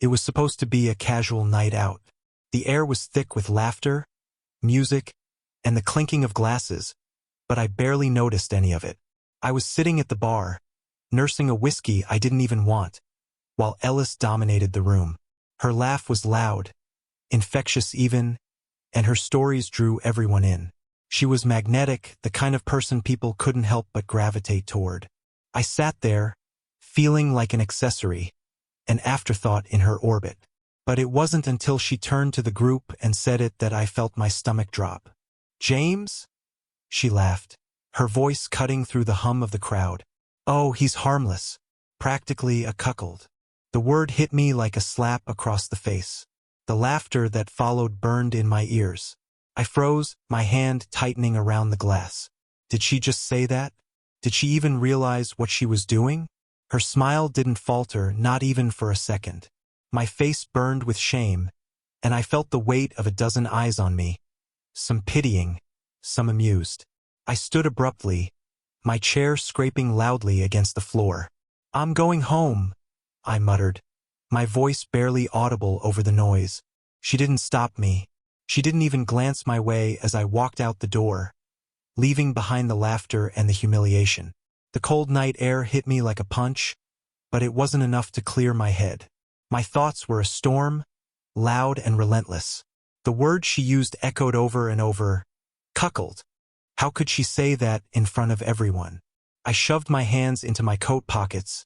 It was supposed to be a casual night out. The air was thick with laughter, music, and the clinking of glasses, but I barely noticed any of it. I was sitting at the bar, nursing a whiskey I didn't even want, while Ellis dominated the room. Her laugh was loud, infectious even, and her stories drew everyone in. She was magnetic, the kind of person people couldn't help but gravitate toward. I sat there, feeling like an accessory, an afterthought in her orbit. But it wasn't until she turned to the group and said it that I felt my stomach drop. "James?" She laughed, her voice cutting through the hum of the crowd. "Oh, he's harmless. Practically a cuckold." The word hit me like a slap across the face. The laughter that followed burned in my ears. I froze, my hand tightening around the glass. Did she just say that? Did she even realize what she was doing? Her smile didn't falter, not even for a second. My face burned with shame, and I felt the weight of a dozen eyes on me. Some pitying, some amused. I stood abruptly, my chair scraping loudly against the floor. "I'm going home," I muttered, my voice barely audible over the noise. She didn't stop me. She didn't even glance my way as I walked out the door, leaving behind the laughter and the humiliation. The cold night air hit me like a punch, but it wasn't enough to clear my head. My thoughts were a storm, loud and relentless. The word she used echoed over and over. Cuckold. How could she say that in front of everyone? I shoved my hands into my coat pockets,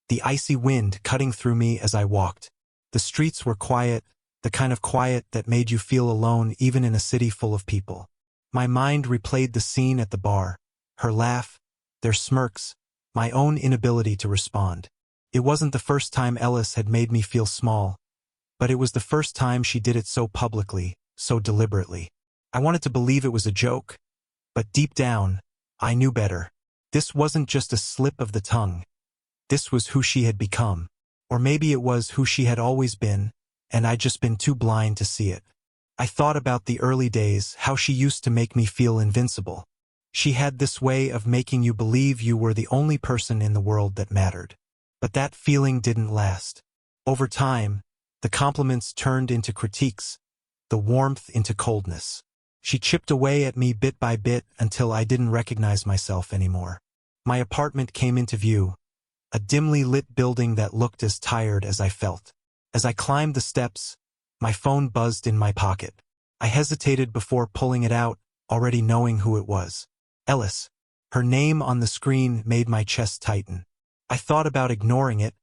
the icy wind cutting through me as I walked. The streets were quiet, the kind of quiet that made you feel alone even in a city full of people. My mind replayed the scene at the bar, her laugh, their smirks, my own inability to respond. It wasn't the first time Ellis had made me feel small, but it was the first time she did it so publicly, so deliberately. I wanted to believe it was a joke, but deep down, I knew better. This wasn't just a slip of the tongue. This was who she had become. Or maybe it was who she had always been, and I'd just been too blind to see it. I thought about the early days, how she used to make me feel invincible. She had this way of making you believe you were the only person in the world that mattered. But that feeling didn't last. Over time, the compliments turned into critiques, the warmth into coldness. She chipped away at me bit by bit until I didn't recognize myself anymore. My apartment came into view, a dimly lit building that looked as tired as I felt. As I climbed the steps, my phone buzzed in my pocket. I hesitated before pulling it out, already knowing who it was. Ellis. Her name on the screen made my chest tighten. I thought about ignoring it,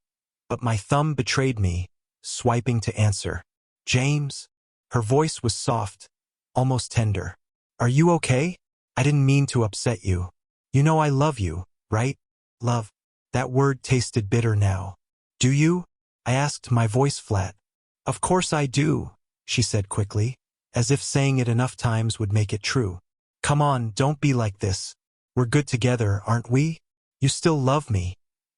but my thumb betrayed me, swiping to answer. "James?" Her voice was soft, almost tender. "Are you okay? I didn't mean to upset you. You know I love you, right?" Love. That word tasted bitter now. "Do you?" I asked, my voice flat. "Of course I do," she said quickly, as if saying it enough times would make it true. "Come on, don't be like this. We're good together, aren't we? You still love me,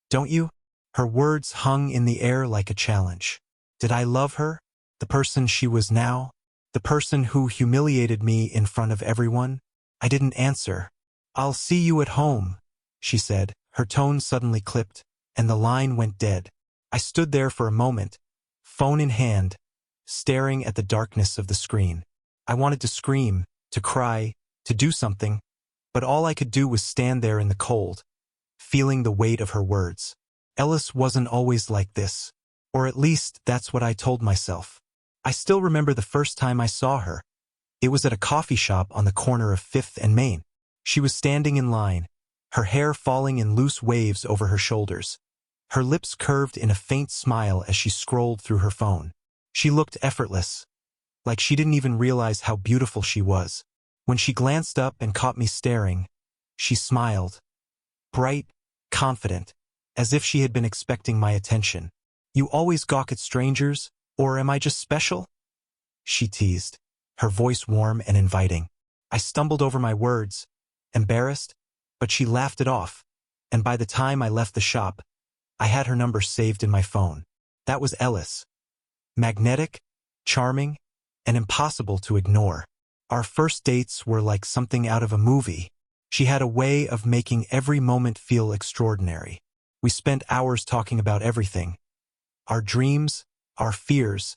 don't you?" Her words hung in the air like a challenge. Did I love her? The person she was now? The person who humiliated me in front of everyone? I didn't answer. "I'll see you at home," she said. Her tone suddenly clipped, and the line went dead. I stood there for a moment, phone in hand, staring at the darkness of the screen. I wanted to scream, to cry, to do something, but all I could do was stand there in the cold, feeling the weight of her words. Ellis wasn't always like this, or at least that's what I told myself. I still remember the first time I saw her. It was at a coffee shop on the corner of 5th and Main. She was standing in line, her hair falling in loose waves over her shoulders. Her lips curved in a faint smile as she scrolled through her phone. She looked effortless, like she didn't even realize how beautiful she was. When she glanced up and caught me staring, she smiled. Bright, confident, as if she had been expecting my attention. "You always gawk at strangers, or am I just special?" she teased, her voice warm and inviting. I stumbled over my words, embarrassed, but she laughed it off, and by the time I left the shop, I had her number saved in my phone. That was Ellis. Magnetic, charming, and impossible to ignore. Our first dates were like something out of a movie. She had a way of making every moment feel extraordinary. We spent hours talking about everything. Our dreams, our fears,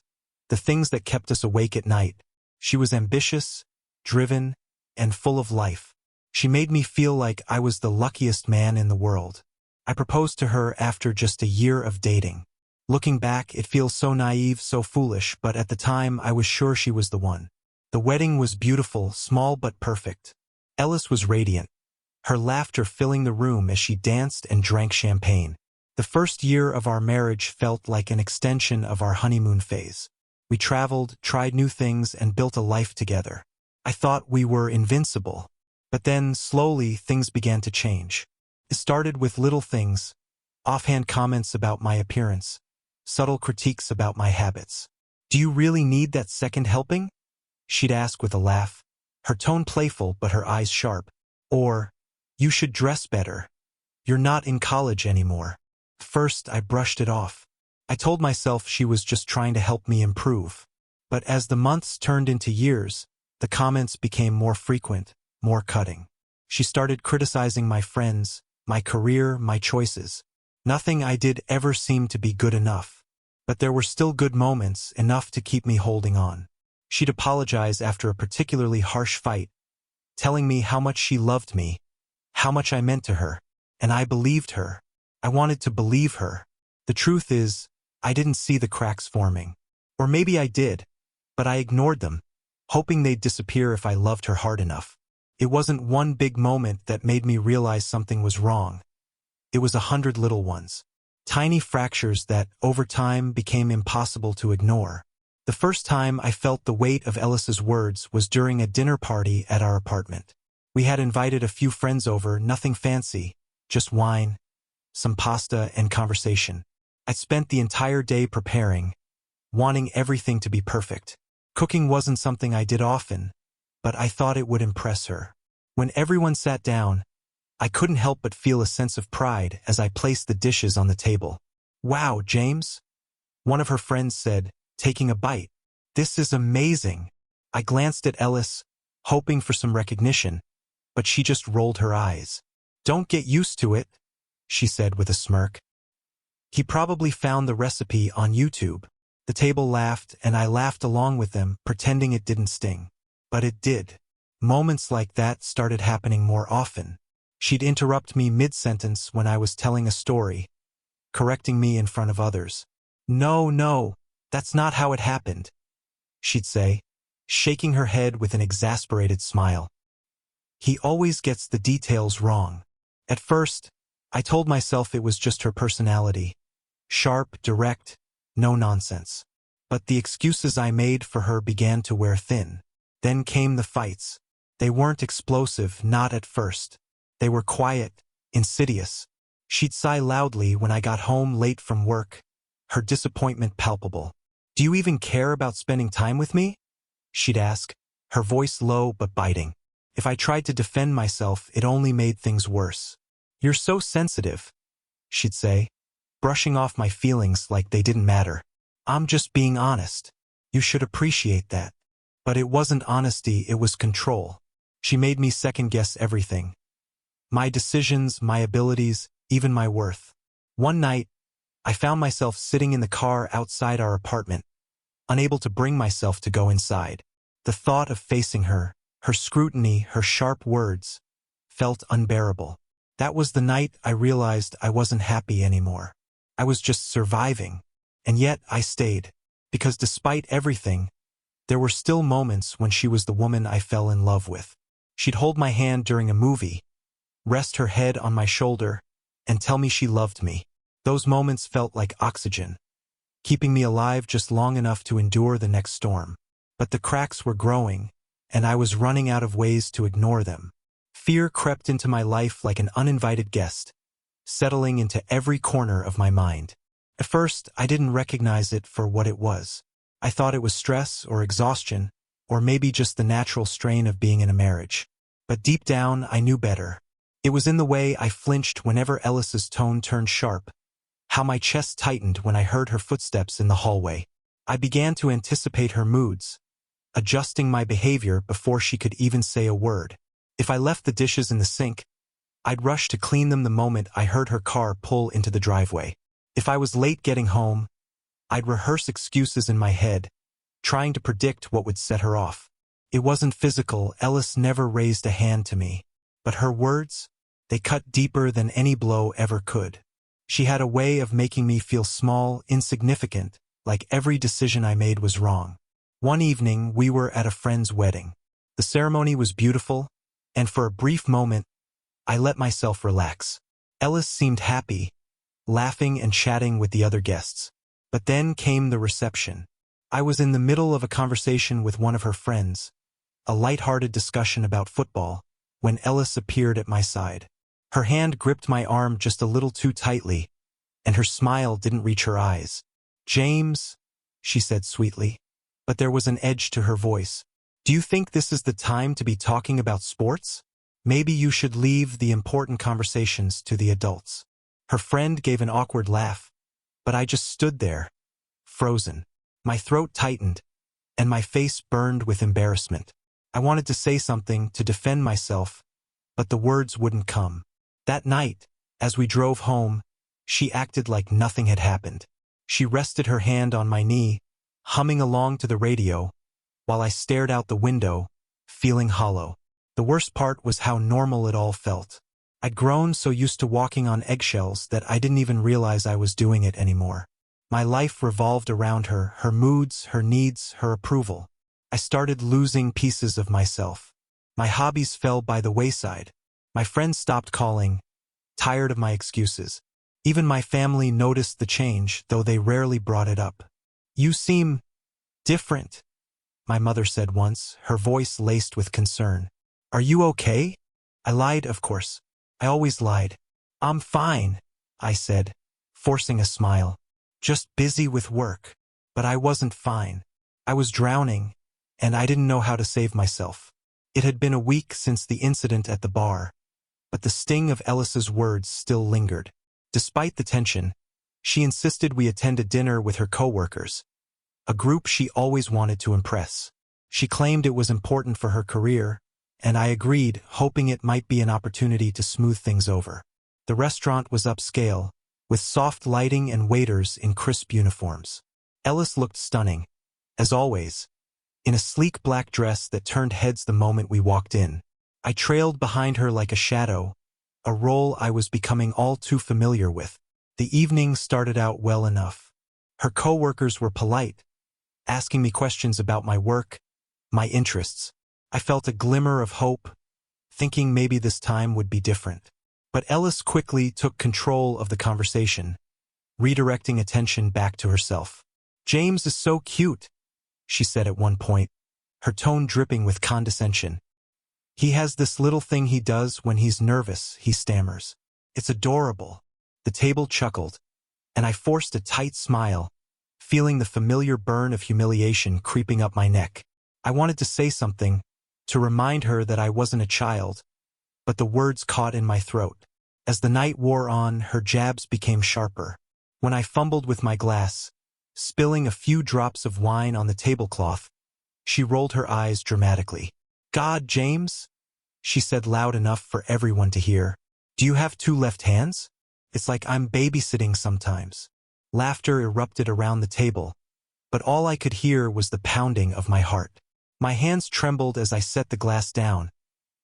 the things that kept us awake at night. She was ambitious, driven, and full of life. She made me feel like I was the luckiest man in the world. I proposed to her after just a year of dating. Looking back, it feels so naive, so foolish, but at the time I was sure she was the one. The wedding was beautiful, small but perfect. Ellis was radiant, her laughter filling the room as she danced and drank champagne. The first year of our marriage felt like an extension of our honeymoon phase. We traveled, tried new things, and built a life together. I thought we were invincible. But then, slowly, things began to change. It started with little things, offhand comments about my appearance, subtle critiques about my habits. "Do you really need that second helping?" she'd ask with a laugh, her tone playful but her eyes sharp. Or, "You should dress better. You're not in college anymore." First, I brushed it off. I told myself she was just trying to help me improve. But as the months turned into years, the comments became more frequent, more cutting. She started criticizing my friends, my career, my choices. Nothing I did ever seemed to be good enough. But there were still good moments, enough to keep me holding on. She'd apologize after a particularly harsh fight, telling me how much she loved me, how much I meant to her, and I believed her. I wanted to believe her. The truth is, I didn't see the cracks forming. Or maybe I did, but I ignored them, hoping they'd disappear if I loved her hard enough. It wasn't one big moment that made me realize something was wrong. It was 100 little ones. Tiny fractures that, over time, became impossible to ignore. The first time I felt the weight of Ellis's words was during a dinner party at our apartment. We had invited a few friends over, nothing fancy, just wine, some pasta, and conversation. I spent the entire day preparing, wanting everything to be perfect. Cooking wasn't something I did often, but I thought it would impress her. When everyone sat down, I couldn't help but feel a sense of pride as I placed the dishes on the table. "Wow, James," one of her friends said, taking a bite. "This is amazing." I glanced at Ellis, hoping for some recognition, but she just rolled her eyes. "Don't get used to it," she said with a smirk. "He probably found the recipe on YouTube." The table laughed, and I laughed along with them, pretending it didn't sting. But it did. Moments like that started happening more often. She'd interrupt me mid-sentence when I was telling a story, correcting me in front of others. No, that's not how it happened," she'd say, shaking her head with an exasperated smile. "He always gets the details wrong." At first, I told myself it was just her personality. Sharp, direct, no nonsense. But the excuses I made for her began to wear thin. Then came the fights. They weren't explosive, not at first. They were quiet, insidious. She'd sigh loudly when I got home late from work, her disappointment palpable. "Do you even care about spending time with me?" she'd ask, her voice low but biting. If I tried to defend myself, it only made things worse. "You're so sensitive," she'd say, brushing off my feelings like they didn't matter. "I'm just being honest. You should appreciate that." But it wasn't honesty, it was control. She made me second-guess everything. My decisions, my abilities, even my worth. One night, I found myself sitting in the car outside our apartment, unable to bring myself to go inside. The thought of facing her, her scrutiny, her sharp words, felt unbearable. That was the night I realized I wasn't happy anymore. I was just surviving. And yet I stayed. Because despite everything, there were still moments when she was the woman I fell in love with. She'd hold my hand during a movie, rest her head on my shoulder, and tell me she loved me. Those moments felt like oxygen, keeping me alive just long enough to endure the next storm. But the cracks were growing, and I was running out of ways to ignore them. Fear crept into my life like an uninvited guest, settling into every corner of my mind. At first, I didn't recognize it for what it was. I thought it was stress or exhaustion, or maybe just the natural strain of being in a marriage. But deep down, I knew better. It was in the way I flinched whenever Ellis's tone turned sharp, how my chest tightened when I heard her footsteps in the hallway. I began to anticipate her moods, adjusting my behavior before she could even say a word. If I left the dishes in the sink, I'd rush to clean them the moment I heard her car pull into the driveway. If I was late getting home, I'd rehearse excuses in my head, trying to predict what would set her off. It wasn't physical. Ellis never raised a hand to me. But her words, they cut deeper than any blow ever could. She had a way of making me feel small, insignificant, like every decision I made was wrong. One evening, we were at a friend's wedding. The ceremony was beautiful, and for a brief moment, I let myself relax. Ellis seemed happy, laughing and chatting with the other guests. But then came the reception. I was in the middle of a conversation with one of her friends, a light-hearted discussion about football, when Ellis appeared at my side. Her hand gripped my arm just a little too tightly, and her smile didn't reach her eyes. "James," she said sweetly, but there was an edge to her voice. "Do you think this is the time to be talking about sports? Maybe you should leave the important conversations to the adults." Her friend gave an awkward laugh, but I just stood there, frozen. My throat tightened, and my face burned with embarrassment. I wanted to say something to defend myself, but the words wouldn't come. That night, as we drove home, she acted like nothing had happened. She rested her hand on my knee, humming along to the radio, while I stared out the window, feeling hollow. The worst part was how normal it all felt. I'd grown so used to walking on eggshells that I didn't even realize I was doing it anymore. My life revolved around her, her moods, her needs, her approval. I started losing pieces of myself. My hobbies fell by the wayside. My friends stopped calling, tired of my excuses. Even my family noticed the change, though they rarely brought it up. "You seem different," my mother said once, her voice laced with concern. "Are you okay?" I lied, of course. I always lied. "I'm fine," I said, forcing a smile. "Just busy with work." But I wasn't fine. I was drowning, and I didn't know how to save myself. It had been a week since the incident at the bar, but the sting of Ellis's words still lingered. Despite the tension, she insisted we attend a dinner with her coworkers, a group she always wanted to impress. She claimed it was important for her career, and I agreed, hoping it might be an opportunity to smooth things over. The restaurant was upscale, with soft lighting and waiters in crisp uniforms. Ellis looked stunning, as always, in a sleek black dress that turned heads the moment we walked in. I trailed behind her like a shadow, a role I was becoming all too familiar with. The evening started out well enough. Her coworkers were polite, asking me questions about my work, my interests. I felt a glimmer of hope, thinking maybe this time would be different. But Ellis quickly took control of the conversation, redirecting attention back to herself. "James is so cute," she said at one point, her tone dripping with condescension. "He has this little thing he does when he's nervous," he stammers. "It's adorable." The table chuckled, and I forced a tight smile, feeling the familiar burn of humiliation creeping up my neck. I wanted to say something, to remind her that I wasn't a child, but the words caught in my throat. As the night wore on, her jabs became sharper. When I fumbled with my glass, spilling a few drops of wine on the tablecloth, she rolled her eyes dramatically. "God, James," she said loud enough for everyone to hear. "Do you have two left hands? It's like I'm babysitting sometimes." Laughter erupted around the table, but all I could hear was the pounding of my heart. My hands trembled as I set the glass down,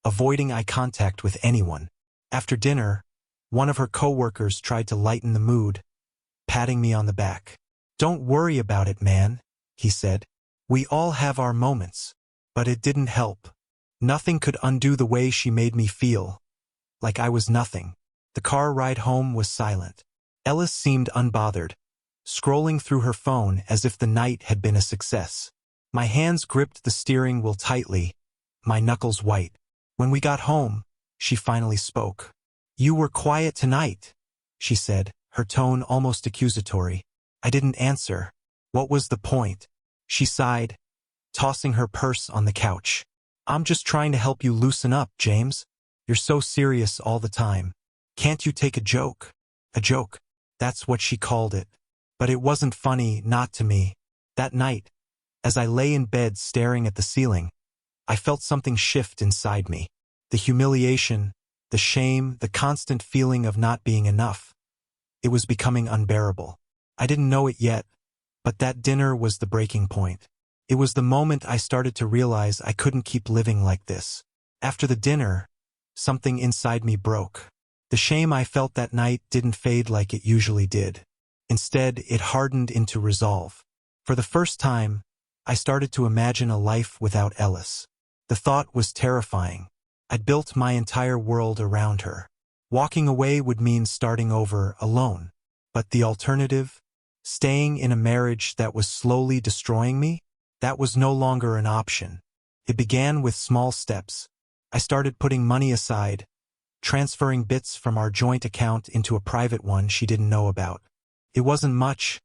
avoiding eye contact with anyone. After dinner, one of her coworkers tried to lighten the mood, patting me on the back. "Don't worry about it, man," he said. "We all have our moments." But it didn't help. Nothing could undo the way she made me feel, like I was nothing. The car ride home was silent. Ellis seemed unbothered, scrolling through her phone as if the night had been a success. My hands gripped the steering wheel tightly, my knuckles white. When we got home, she finally spoke. "You were quiet tonight," she said, her tone almost accusatory. I didn't answer. What was the point? She sighed, tossing her purse on the couch. "I'm just trying to help you loosen up, James. You're so serious all the time. Can't you take a joke?" A joke. That's what she called it. But it wasn't funny, not to me. That night, as I lay in bed staring at the ceiling, I felt something shift inside me. The humiliation, the shame, the constant feeling of not being enough. It was becoming unbearable. I didn't know it yet, But that dinner was the breaking point. It was the moment I started to realize I couldn't keep living like this. After the dinner, something inside me broke. The shame I felt that night didn't fade like it usually did. Instead, it hardened into resolve. For the first time, I started to imagine a life without Ellis. The thought was terrifying. I'd built my entire world around her. Walking away would mean starting over alone. But the alternative, staying in a marriage that was slowly destroying me, that was no longer an option. It began with small steps. I started putting money aside, transferring bits from our joint account into a private one she didn't know about. It wasn't much,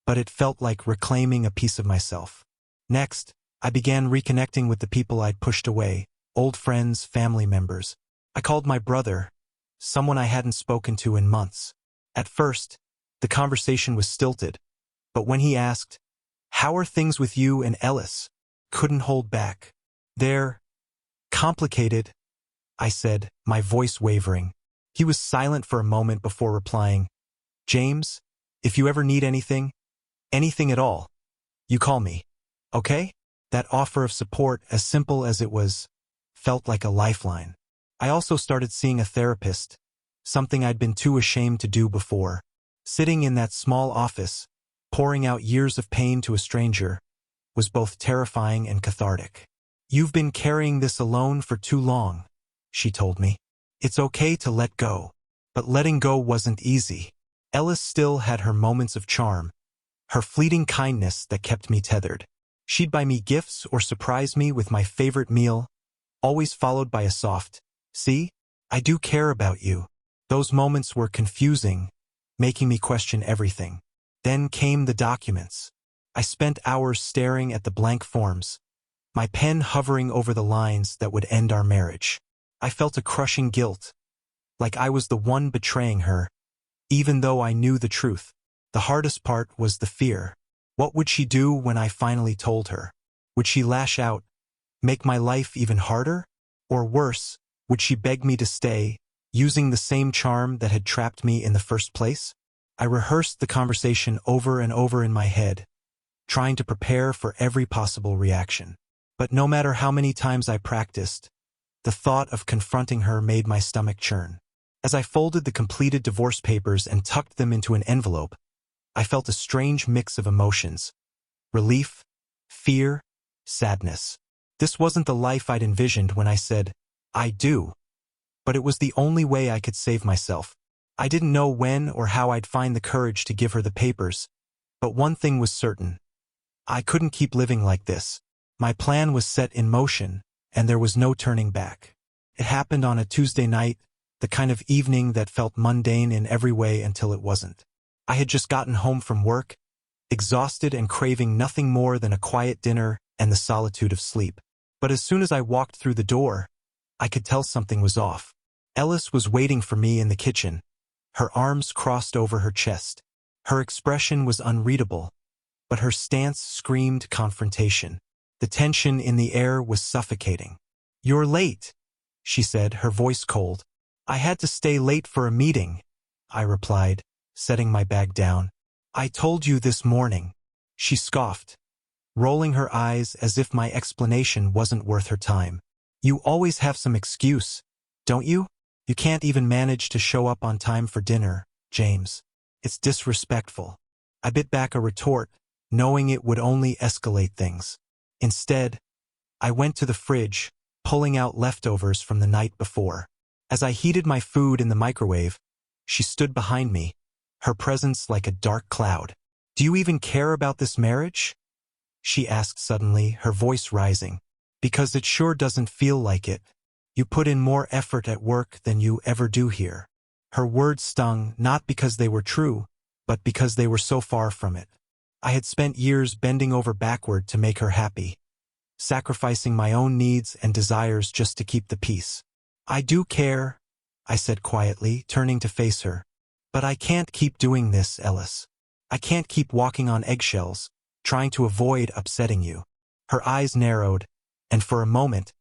but it felt like reclaiming a piece of myself. Next, I began reconnecting with the people I'd pushed away, old friends, family members. I called my brother, someone I hadn't spoken to in months. At first, the conversation was stilted, but when he asked, "How are things with you and Ellis?" couldn't hold back. "They're complicated," I said, my voice wavering. He was silent for a moment before replying, "James, if you ever need anything at all, you call me, okay?" That offer of support, as simple as it was, felt like a lifeline. I also started seeing a therapist, something I'd been too ashamed to do before. Sitting in that small office, pouring out years of pain to a stranger, was both terrifying and cathartic. "You've been carrying this alone for too long," she told me. "It's okay to let go." But letting go wasn't easy. Ellis still had her moments of charm, her fleeting kindness that kept me tethered. She'd buy me gifts or surprise me with my favorite meal, always followed by a soft, "See, I do care about you." Those moments were confusing, making me question everything. Then came the documents. I spent hours staring at the blank forms, my pen hovering over the lines that would end our marriage. I felt a crushing guilt, like I was the one betraying her, even though I knew the truth. The hardest part was the fear. What would she do when I finally told her? Would she lash out, make my life even harder? Or worse, would she beg me to stay, using the same charm that had trapped me in the first place? I rehearsed the conversation over and over in my head, trying to prepare for every possible reaction. But no matter how many times I practiced, the thought of confronting her made my stomach churn. As I folded the completed divorce papers and tucked them into an envelope, I felt a strange mix of emotions: relief, fear, sadness. This wasn't the life I'd envisioned when I said, "I do." But it was the only way I could save myself. I didn't know when or how I'd find the courage to give her the papers, but one thing was certain. I couldn't keep living like this. My plan was set in motion, and there was no turning back. It happened on a Tuesday night, the kind of evening that felt mundane in every way until it wasn't. I had just gotten home from work, exhausted and craving nothing more than a quiet dinner and the solitude of sleep. But as soon as I walked through the door, I could tell something was off. Ellis was waiting for me in the kitchen, her arms crossed over her chest. Her expression was unreadable, but her stance screamed confrontation. The tension in the air was suffocating. "You're late," she said, her voice cold. "I had to stay late for a meeting," I replied, setting my bag down. "I told you this morning," she scoffed, rolling her eyes as if my explanation wasn't worth her time. "You always have some excuse, don't you? You can't even manage to show up on time for dinner, James. It's disrespectful." I bit back a retort, knowing it would only escalate things. Instead, I went to the fridge, pulling out leftovers from the night before. As I heated my food in the microwave, she stood behind me, her presence like a dark cloud. "Do you even care about this marriage?" she asked suddenly, her voice rising. "Because it sure doesn't feel like it. You put in more effort at work than you ever do here." Her words stung, not because they were true, but because they were so far from it. I had spent years bending over backward to make her happy, sacrificing my own needs and desires just to keep the peace. "I do care," I said quietly, turning to face her. "But I can't keep doing this, Ellis. I can't keep walking on eggshells, trying to avoid upsetting you." Her eyes narrowed, and for a moment,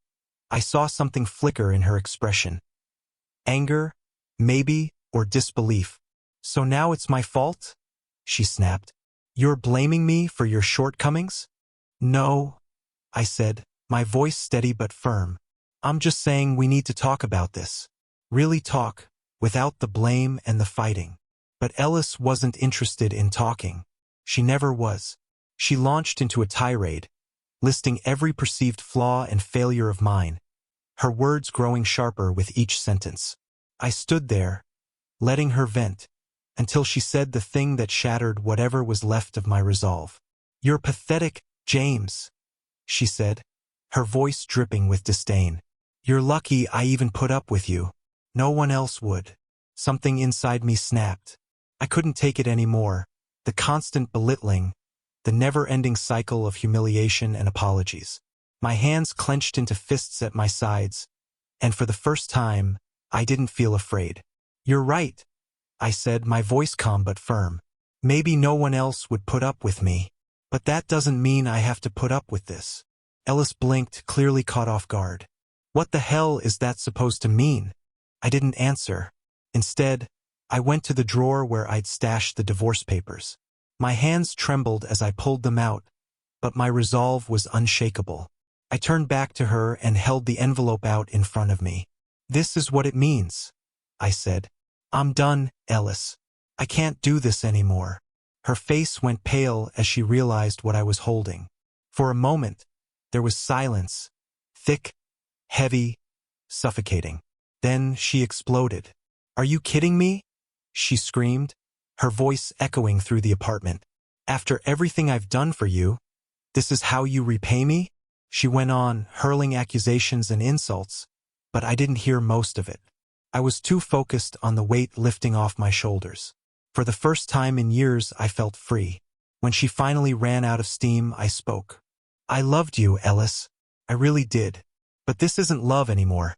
I saw something flicker in her expression. Anger, maybe, or disbelief. "So now it's my fault?" she snapped. You're blaming me for your shortcomings? No, I said, my voice steady but firm. I'm just saying we need to talk about this. Really talk, without the blame and the fighting. But Ellis wasn't interested in talking. She never was. She launched into a tirade, listing every perceived flaw and failure of mine, her words growing sharper with each sentence. I stood there, letting her vent, until she said the thing that shattered whatever was left of my resolve. You're pathetic, James, she said, her voice dripping with disdain. You're lucky I even put up with you. No one else would. Something inside me snapped. I couldn't take it anymore. The constant belittling, the never-ending cycle of humiliation and apologies. My hands clenched into fists at my sides, and for the first time, I didn't feel afraid. You're right, I said, my voice calm but firm. Maybe no one else would put up with me, but that doesn't mean I have to put up with this. Ellis blinked, clearly caught off guard. What the hell is that supposed to mean? I didn't answer. Instead, I went to the drawer where I'd stashed the divorce papers. My hands trembled as I pulled them out, but my resolve was unshakable. I turned back to her and held the envelope out in front of me. This is what it means, I said. I'm done, Ellis. I can't do this anymore. Her face went pale as she realized what I was holding. For a moment, there was silence, thick, heavy, suffocating. Then she exploded. Are you kidding me? She screamed, her voice echoing through the apartment. After everything I've done for you, this is how you repay me? She went on, hurling accusations and insults, but I didn't hear most of it. I was too focused on the weight lifting off my shoulders. For the first time in years, I felt free. When she finally ran out of steam, I spoke. I loved you, Ellis. I really did. But this isn't love anymore.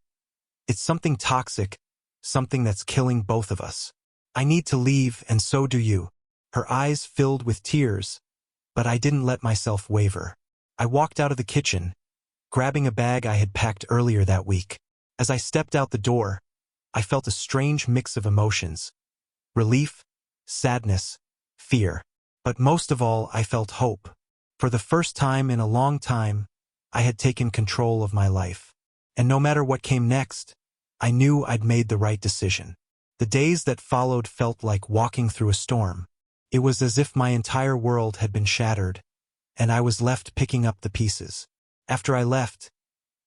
It's something toxic, something that's killing both of us. I need to leave, and so do you. Her eyes filled with tears, but I didn't let myself waver. I walked out of the kitchen, grabbing a bag I had packed earlier that week. As I stepped out the door, I felt a strange mix of emotions. Relief, sadness, fear. But most of all, I felt hope. For the first time in a long time, I had taken control of my life. And no matter what came next, I knew I'd made the right decision. The days that followed felt like walking through a storm. It was as if my entire world had been shattered, and I was left picking up the pieces. After I left,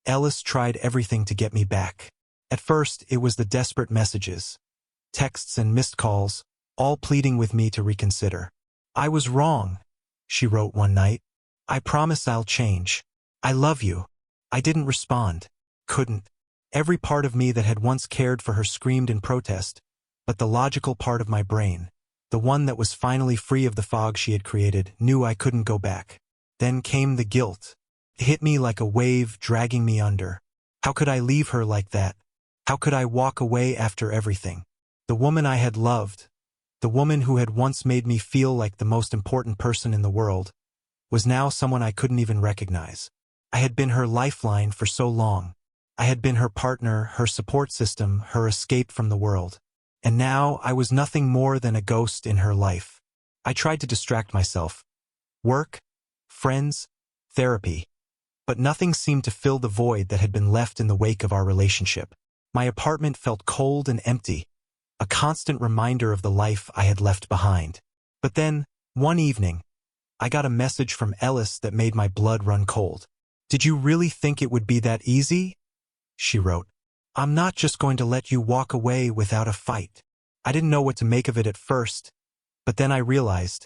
Ellis tried everything to get me back. At first, it was the desperate messages, texts and missed calls, all pleading with me to reconsider. I was wrong, she wrote one night. I promise I'll change. I love you. I didn't respond. Couldn't. Every part of me that had once cared for her screamed in protest, but the logical part of my brain, the one that was finally free of the fog she had created, knew I couldn't go back. Then came the guilt. It hit me like a wave, dragging me under. How could I leave her like that? How could I walk away after everything? The woman I had loved, the woman who had once made me feel like the most important person in the world, was now someone I couldn't even recognize. I had been her lifeline for so long. I had been her partner, her support system, her escape from the world. And now I was nothing more than a ghost in her life. I tried to distract myself. Work, friends, therapy. But nothing seemed to fill the void that had been left in the wake of our relationship. My apartment felt cold and empty, a constant reminder of the life I had left behind. But then, one evening, I got a message from Ellis that made my blood run cold. Did you really think it would be that easy? She wrote. I'm not just going to let you walk away without a fight. I didn't know what to make of it at first, but then I realized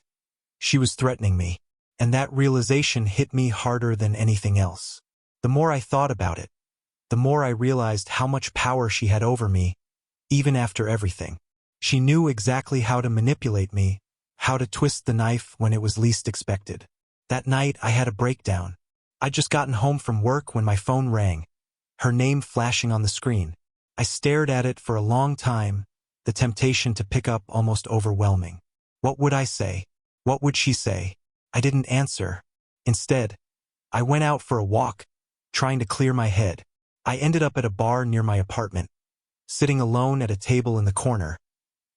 she was threatening me, and that realization hit me harder than anything else. The more I thought about it, the more I realized how much power she had over me, even after everything. She knew exactly how to manipulate me, how to twist the knife when it was least expected. That night I had a breakdown. I'd just gotten home from work when my phone rang, her name flashing on the screen. I stared at it for a long time, the temptation to pick up almost overwhelming. What would I say? What would she say? I didn't answer. Instead, I went out for a walk, trying to clear my head. I ended up at a bar near my apartment, sitting alone at a table in the corner,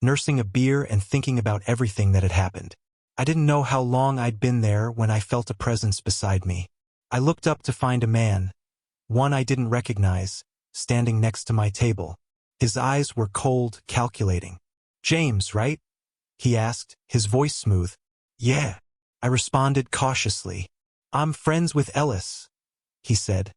nursing a beer and thinking about everything that had happened. I didn't know how long I'd been there when I felt a presence beside me. I looked up to find a man, one I didn't recognize, standing next to my table. His eyes were cold, calculating. "James, right?" he asked, his voice smooth. "Yeah," I responded cautiously. "I'm friends with Ellis," he said,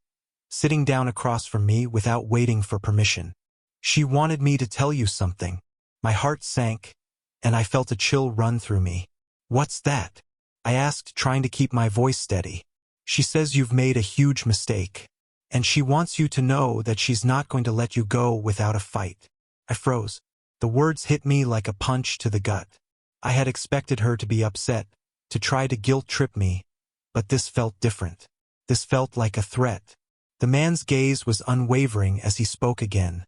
sitting down across from me without waiting for permission. "She wanted me to tell you something." My heart sank, and I felt a chill run through me. "What's that?" I asked, trying to keep my voice steady. "She says you've made a huge mistake, and she wants you to know that she's not going to let you go without a fight." I froze. The words hit me like a punch to the gut. I had expected her to be upset, to try to guilt-trip me, but this felt different. This felt like a threat. The man's gaze was unwavering as he spoke again,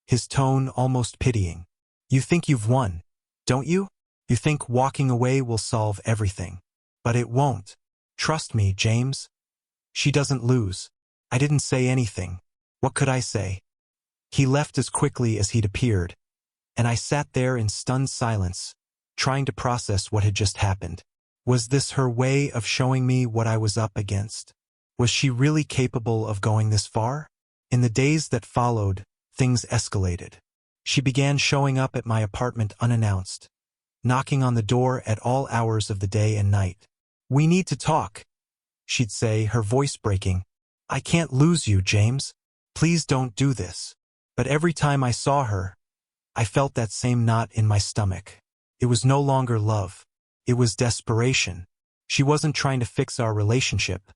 his tone almost pitying. "You think you've won, don't you? You think walking away will solve everything. But it won't. Trust me, James. She doesn't lose." I didn't say anything. What could I say? He left as quickly as he'd appeared, and I sat there in stunned silence, trying to process what had just happened. Was this her way of showing me what I was up against? Was she really capable of going this far? In the days that followed, things escalated. She began showing up at my apartment unannounced, knocking on the door at all hours of the day and night. "We need to talk," she'd say, her voice breaking. "I can't lose you, James. Please don't do this." But every time I saw her, I felt that same knot in my stomach. It was no longer love. It was desperation. She wasn't trying to fix our relationship.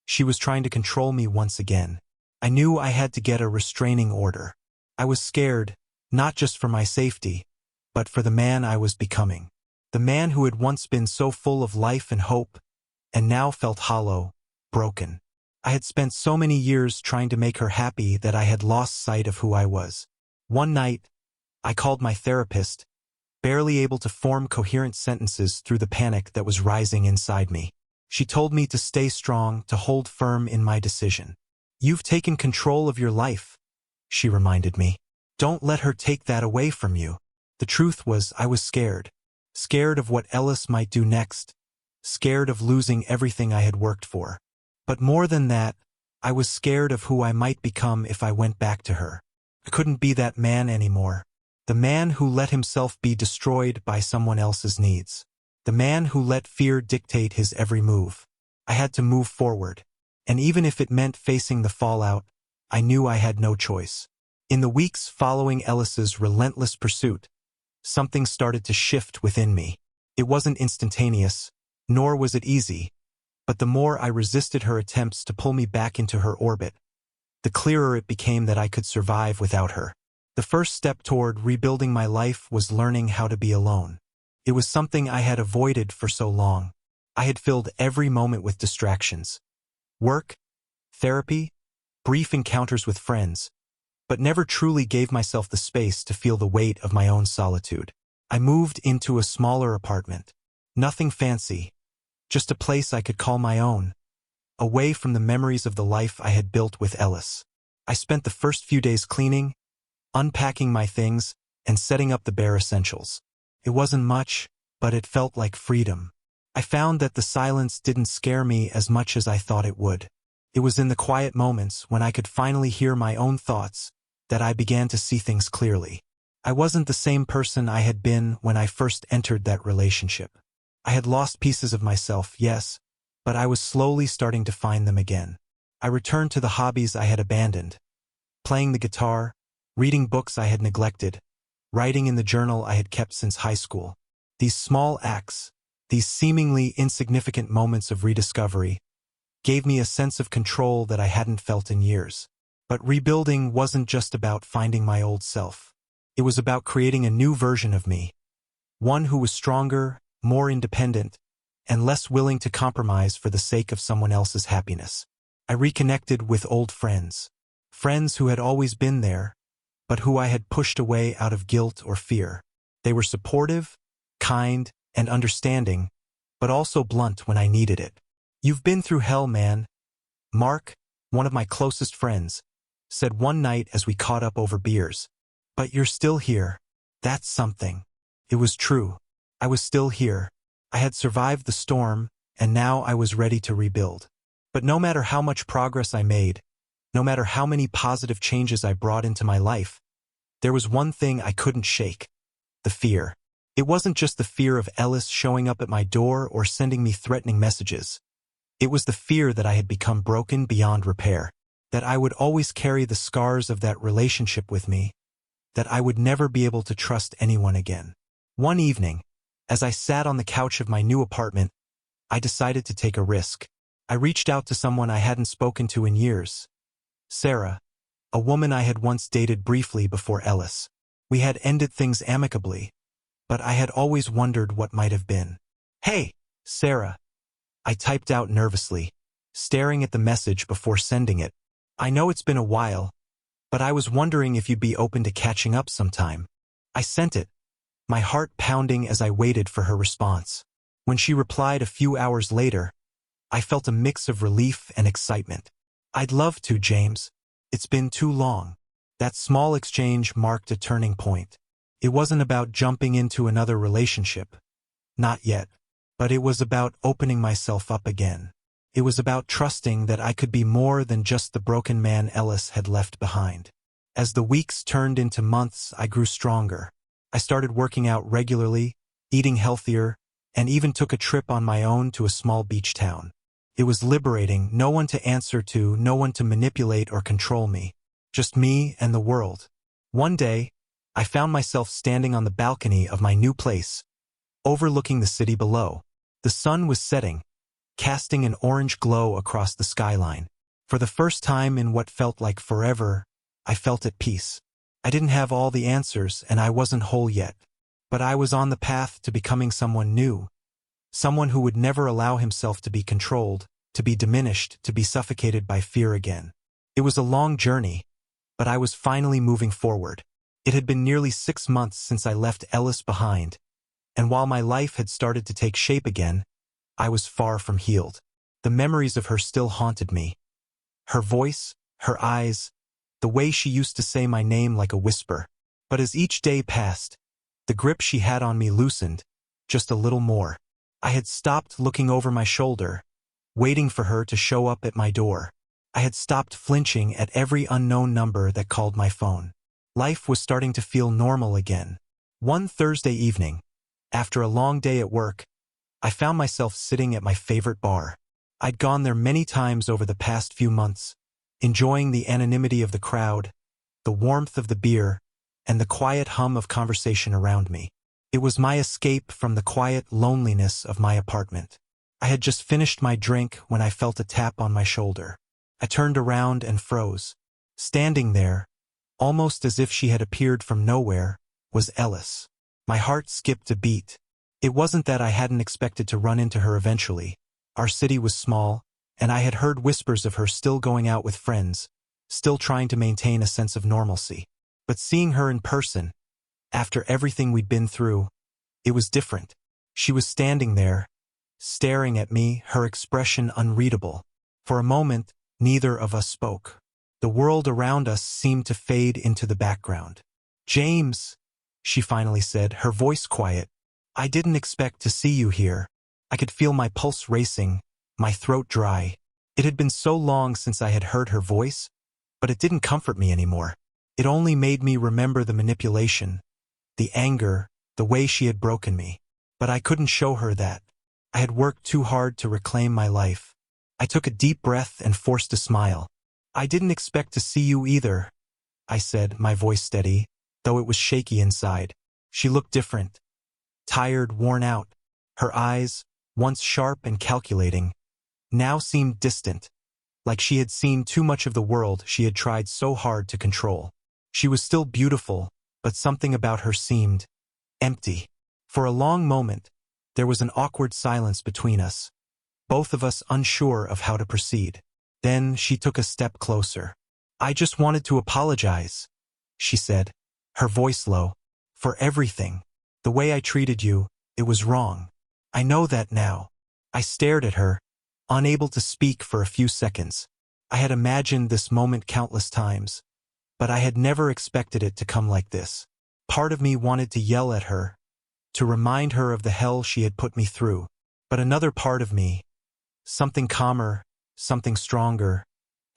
She was trying to control me once again. I knew I had to get a restraining order. I was scared, not just for my safety, but for the man I was becoming. The man who had once been so full of life and hope, and now felt hollow, broken. I had spent so many years trying to make her happy that I had lost sight of who I was. One night, I called my therapist, barely able to form coherent sentences through the panic that was rising inside me. She told me to stay strong, to hold firm in my decision. "You've taken control of your life," she reminded me. "Don't let her take that away from you." The truth was, I was scared. Scared of what Ellis might do next. Scared of losing everything I had worked for. But more than that, I was scared of who I might become if I went back to her. I couldn't be that man anymore. The man who let himself be destroyed by someone else's needs. The man who let fear dictate his every move. I had to move forward. And even if it meant facing the fallout, I knew I had no choice. In the weeks following Ellis's relentless pursuit, something started to shift within me. It wasn't instantaneous, nor was it easy, but the more I resisted her attempts to pull me back into her orbit, the clearer it became that I could survive without her. The first step toward rebuilding my life was learning how to be alone. It was something I had avoided for so long. I had filled every moment with distractions. Work, therapy, brief encounters with friends, but never truly gave myself the space to feel the weight of my own solitude. I moved into a smaller apartment. Nothing fancy, just a place I could call my own, away from the memories of the life I had built with Ellis. I spent the first few days cleaning, unpacking my things, and setting up the bare essentials. It wasn't much, but it felt like freedom. I found that the silence didn't scare me as much as I thought it would. It was in the quiet moments when I could finally hear my own thoughts that I began to see things clearly. I wasn't the same person I had been when I first entered that relationship. I had lost pieces of myself, yes, but I was slowly starting to find them again. I returned to the hobbies I had abandoned, playing the guitar, reading books I had neglected, writing in the journal I had kept since high school. These small acts, these seemingly insignificant moments of rediscovery, gave me a sense of control that I hadn't felt in years. But rebuilding wasn't just about finding my old self. It was about creating a new version of me, one who was stronger, more independent, and less willing to compromise for the sake of someone else's happiness. I reconnected with old friends, friends who had always been there, but who I had pushed away out of guilt or fear. They were supportive, kind, and understanding, but also blunt when I needed it. "You've been through hell, man," Mark, one of my closest friends, said one night as we caught up over beers. "But you're still here. That's something." It was true. I was still here. I had survived the storm, and now I was ready to rebuild. But no matter how much progress I made, no matter how many positive changes I brought into my life, there was one thing I couldn't shake: the fear. It wasn't just the fear of Ellis showing up at my door or sending me threatening messages. It was the fear that I had become broken beyond repair, that I would always carry the scars of that relationship with me, that I would never be able to trust anyone again. One evening, as I sat on the couch of my new apartment, I decided to take a risk. I reached out to someone I hadn't spoken to in years. Sarah, a woman I had once dated briefly before Ellis. We had ended things amicably, but I had always wondered what might have been. "Hey, Sarah," I typed out nervously, staring at the message before sending it. "I know it's been a while, but I was wondering if you'd be open to catching up sometime." I sent it, my heart pounding as I waited for her response. When she replied a few hours later, I felt a mix of relief and excitement. "I'd love to, James. It's been too long." That small exchange marked a turning point. It wasn't about jumping into another relationship. Not yet. But it was about opening myself up again. It was about trusting that I could be more than just the broken man Ellis had left behind. As the weeks turned into months, I grew stronger. I started working out regularly, eating healthier, and even took a trip on my own to a small beach town. It was liberating, no one to answer to, no one to manipulate or control me. Just me and the world. One day, I found myself standing on the balcony of my new place, overlooking the city below. The sun was setting, casting an orange glow across the skyline. For the first time in what felt like forever, I felt at peace. I didn't have all the answers, and I wasn't whole yet. But I was on the path to becoming someone new. Someone who would never allow himself to be controlled, to be diminished, to be suffocated by fear again. It was a long journey, but I was finally moving forward. It had been nearly 6 months since I left Ellis behind, and while my life had started to take shape again, I was far from healed. The memories of her still haunted me. Her voice, her eyes, the way she used to say my name like a whisper. But as each day passed, the grip she had on me loosened, just a little more. I had stopped looking over my shoulder, waiting for her to show up at my door. I had stopped flinching at every unknown number that called my phone. Life was starting to feel normal again. One Thursday evening, after a long day at work, I found myself sitting at my favorite bar. I'd gone there many times over the past few months, enjoying the anonymity of the crowd, the warmth of the beer, and the quiet hum of conversation around me. It was my escape from the quiet loneliness of my apartment. I had just finished my drink when I felt a tap on my shoulder. I turned around and froze. Standing there, almost as if she had appeared from nowhere, was Ellis. My heart skipped a beat. It wasn't that I hadn't expected to run into her eventually. Our city was small, and I had heard whispers of her still going out with friends, still trying to maintain a sense of normalcy. But seeing her in person, after everything we'd been through, it was different. She was standing there, staring at me, her expression unreadable. For a moment, neither of us spoke. The world around us seemed to fade into the background. "James," she finally said, her voice quiet, "I didn't expect to see you here." I could feel my pulse racing, my throat dry. It had been so long since I had heard her voice, but it didn't comfort me anymore. It only made me remember the manipulation, the anger, the way she had broken me. But I couldn't show her that. I had worked too hard to reclaim my life. I took a deep breath and forced a smile. "I didn't expect to see you either," I said, my voice steady, though it was shaky inside. She looked different. Tired, worn out. Her eyes, once sharp and calculating, now seemed distant, like she had seen too much of the world she had tried so hard to control. She was still beautiful, but something about her seemed empty. For a long moment, there was an awkward silence between us, both of us unsure of how to proceed. Then she took a step closer. "I just wanted to apologize," she said, her voice low, "for everything. The way I treated you, it was wrong. I know that now." I stared at her, unable to speak for a few seconds. I had imagined this moment countless times, but I had never expected it to come like this. Part of me wanted to yell at her, to remind her of the hell she had put me through. But another part of me, something calmer, something stronger,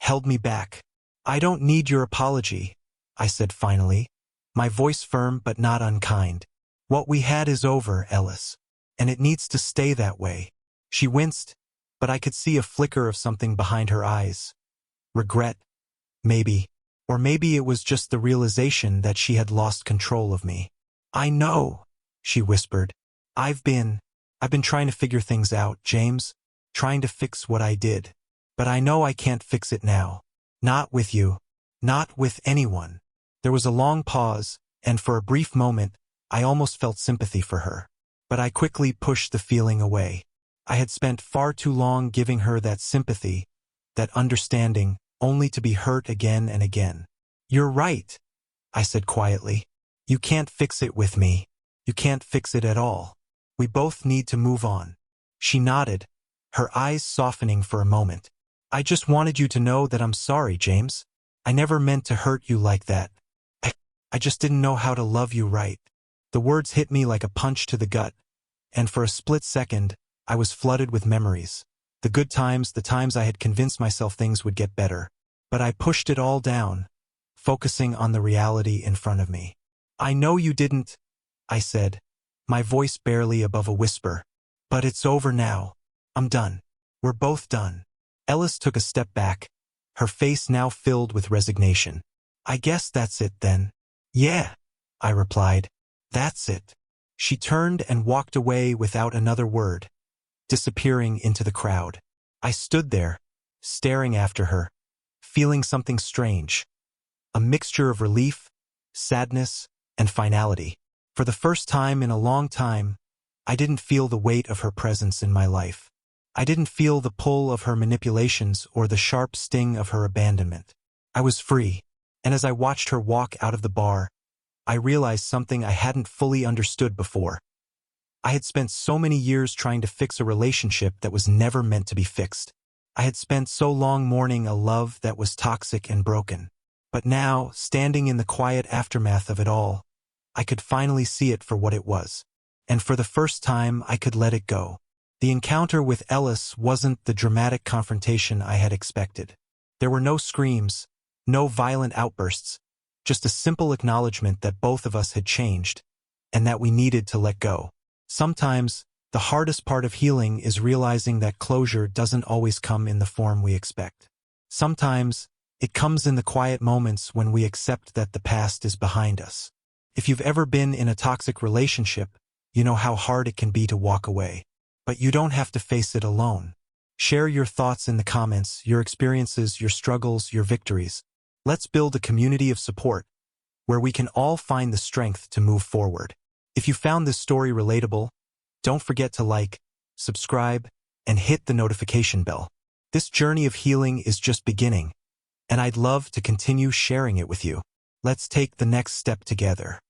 held me back. I don't need your apology, I said finally, my voice firm but not unkind. What we had is over, Ellis, and it needs to stay that way. She winced, but I could see a flicker of something behind her eyes. Regret, maybe. Or maybe it was just the realization that she had lost control of me. I know, she whispered. I've been trying to figure things out, James, trying to fix what I did. But I know I can't fix it now. Not with you. Not with anyone. There was a long pause, and for a brief moment, I almost felt sympathy for her. But I quickly pushed the feeling away. I had spent far too long giving her that sympathy, that understanding, only to be hurt again and again. You're right, I said quietly. You can't fix it with me. You can't fix it at all. We both need to move on. She nodded, her eyes softening for a moment. I just wanted you to know that I'm sorry, James. I never meant to hurt you like that. I just didn't know how to love you right. The words hit me like a punch to the gut, and for a split second, I was flooded with memories. The good times, the times I had convinced myself things would get better. But I pushed it all down, focusing on the reality in front of me. I know you didn't, I said, my voice barely above a whisper. But it's over now. I'm done. We're both done. Ellis took a step back, her face now filled with resignation. I guess that's it then. Yeah, I replied. That's it. She turned and walked away without another word, disappearing into the crowd. I stood there, staring after her, feeling something strange. A mixture of relief, sadness, and finality. For the first time in a long time, I didn't feel the weight of her presence in my life. I didn't feel the pull of her manipulations or the sharp sting of her abandonment. I was free, and as I watched her walk out of the bar, I realized something I hadn't fully understood before. I had spent so many years trying to fix a relationship that was never meant to be fixed. I had spent so long mourning a love that was toxic and broken. But now, standing in the quiet aftermath of it all, I could finally see it for what it was. And for the first time, I could let it go. The encounter with Ellis wasn't the dramatic confrontation I had expected. There were no screams, no violent outbursts, just a simple acknowledgement that both of us had changed, and that we needed to let go. Sometimes, the hardest part of healing is realizing that closure doesn't always come in the form we expect. Sometimes, it comes in the quiet moments when we accept that the past is behind us. If you've ever been in a toxic relationship, you know how hard it can be to walk away. But you don't have to face it alone. Share your thoughts in the comments, your experiences, your struggles, your victories. Let's build a community of support where we can all find the strength to move forward. If you found this story relatable, don't forget to like, subscribe, and hit the notification bell. This journey of healing is just beginning, and I'd love to continue sharing it with you. Let's take the next step together.